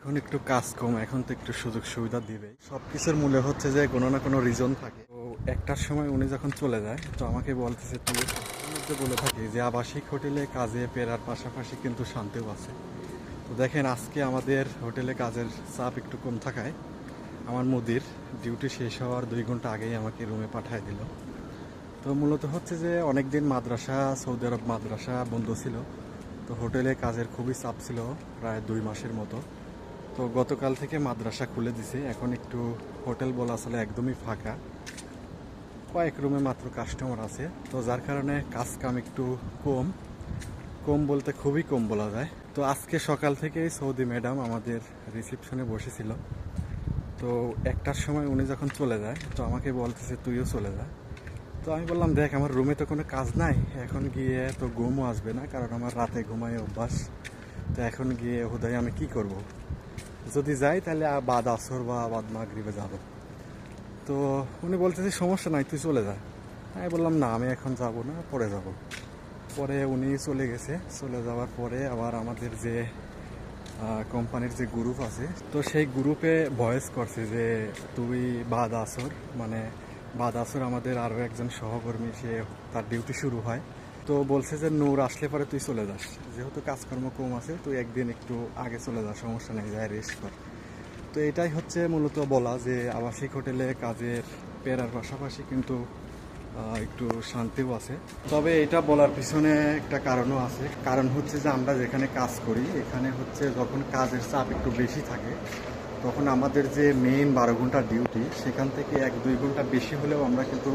এখন একটু কাজ কম, এখন তো একটু সুযোগ সুবিধা দিবে। সবকিছুর মূলে হচ্ছে যে কোনো না কোনো রিজন থাকে। তো একটার সময় উনি যখন চলে যায় তো আমাকে বলতেছে, তুই মধ্যে বলে থাকি যে আবাসিক হোটেলে কাজে ফেরার পাশাপাশি কিন্তু শান্তিও আছে। তো দেখেন আজকে আমাদের হোটেলে কাজের চাপ একটু কম থাকায় আমার মুদির ডিউটি শেষ হওয়ার 2 ঘন্টা আগেই আমাকে রুমে পাঠিয়ে দিল। তো মূলত হচ্ছে যে অনেকদিন মাদ্রাসা, সৌদি আরব মাদ্রাসা বন্ধ ছিল। তো হোটেলে কাজের খুবই চাপ ছিল, প্রায় 2 মাসের মতো। তো গতকাল থেকে মাদ্রাসা খুলে দিছে, এখন একটু হোটেল বলা আসলে একদমই ফাঁকা, কয়েক রুমে মাত্র কাস্টমার আছে। তো যার কারণে কাজ কাম একটু কম, কম বলতে খুবই কম বলা যায়। তো আজকে সকাল থেকেই সৌদি ম্যাডাম আমাদের রিসেপশনে বসেছিল। তো একটার সময় উনি যখন চলে যায় তো আমাকে বলতেছে, তুইও চলে যা। তো আমি বললাম, দেখ আমার রুমে তো কোনো কাজ নাই, এখন গিয়ে তো ঘুমও আসবে না, কারণ আমার রাতে ঘুমায় অভ্যাস। তো এখন গিয়ে হুদাই আমি কি করব, যদি যাই তাহলে বাদ আসর বা বাদ মাগরিবে যাব। তো উনি বলতেছে, সমস্যা নাই, তুই চলে যা। আমি বললাম, না আমি এখন যাব না, পরে যাব। পরে উনি চলে গেছে। চলে যাওয়ার পরে আবার আমাদের যে কোম্পানির যে গ্রুপ আছে, তো সেই গ্রুপে ভয়েস করছে যে তুই বাদ আসর, মানে বাদ আসর আমাদের আরও একজন সহকর্মী, সে তার ডিউটি শুরু হয়। তো বলছে যে নূর আসলে পরে তুই চলে যাস, যেহেতু কাজকর্ম কম আছে তুই একদিন একটু আগে চলে যা, সমস্যা নেই, যায় রেস্ট কর। তো এটাই হচ্ছে মূলত বলা যে আবাসিক হোটেলে কাজের পেরার পাশাপাশি কিন্তু একটু শান্তিও আছে। তবে এটা বলার পিছনে একটা কারণও আছে। কারণ হচ্ছে যে আমরা যেখানে কাজ করি এখানে হচ্ছে যখন কাজের চাপ একটু বেশি থাকে তখন আমাদের যে মেইন 12 ঘন্টা ডিউটি, সেখান থেকে 1-2 ঘন্টা বেশি হলেও আমরা কিন্তু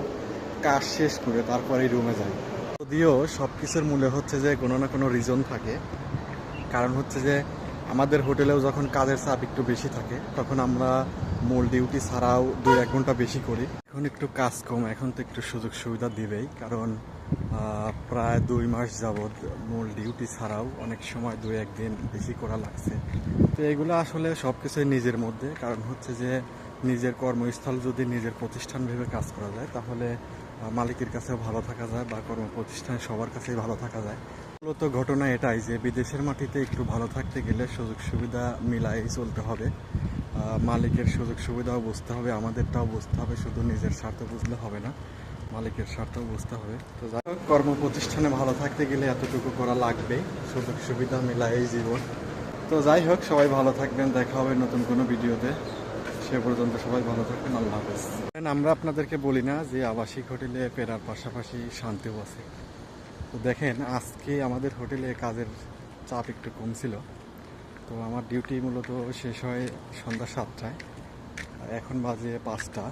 কাজ শেষ করে তারপরেই রুমে যাই। যদিও সব কিছুর মূলে হচ্ছে যে কোনো না কোনো রিজন থাকে। কারণ হচ্ছে যে আমাদের হোটেলেও যখন কাজের চাপ একটু বেশি থাকে তখন আমরা মূল ডিউটি ছাড়াও 2-1 ঘন্টা বেশি করি। এখন একটু কাজ কম, এখন তো একটু সুযোগ সুবিধা দিবেই, কারণ প্রায় 2 মাস যাবৎ মূল ডিউটি ছাড়াও অনেক সময় 2-1 দিন বেশি করা লাগছে। তো এগুলো আসলে সব কিছুই নিজের মধ্যে। কারণ হচ্ছে যে নিজের কর্মস্থল যদি নিজের প্রতিষ্ঠান ভেবে কাজ করা যায় তাহলে মালিকের কাছেও ভালো থাকা যায় বা কর্ম প্রতিষ্ঠানে সবার কাছেই ভালো থাকা যায়। মূলত ঘটনা এটাই যে বিদেশের মাটিতে একটু ভালো থাকতে গেলে সুযোগ সুবিধা মিলাই চলতে হবে। মালিকের সুযোগ সুবিধাও বুঝতে হবে, আমাদেরটাও বুঝতে হবে। শুধু নিজের স্বার্থ বুঝলে হবে না, মালিকের স্বার্থও বুঝতে হবে। তো যাই হোক, কর্ম প্রতিষ্ঠানে ভালো থাকতে গেলে এতটুকু করা লাগবেই, সুযোগ সুবিধা মিলাই জীবন। তো যাই হোক, সবাই ভালো থাকবেন, দেখা হবে নতুন কোনো ভিডিওতে। সে পর্যন্ত সবাই ভালো থাকবেন, আল্লাহ হাফেজ। আমরা আপনাদেরকে বলি না যে আবাসিক হোটেলে ফেরার পাশাপাশি শান্তিও আছে। তো দেখেন আজকে আমাদের হোটেলে কাজের চাপ একটু কম ছিল। তো আমার ডিউটি মূলত শেষ হয় সন্ধ্যা 7টায়, এখন বাজে 5টা।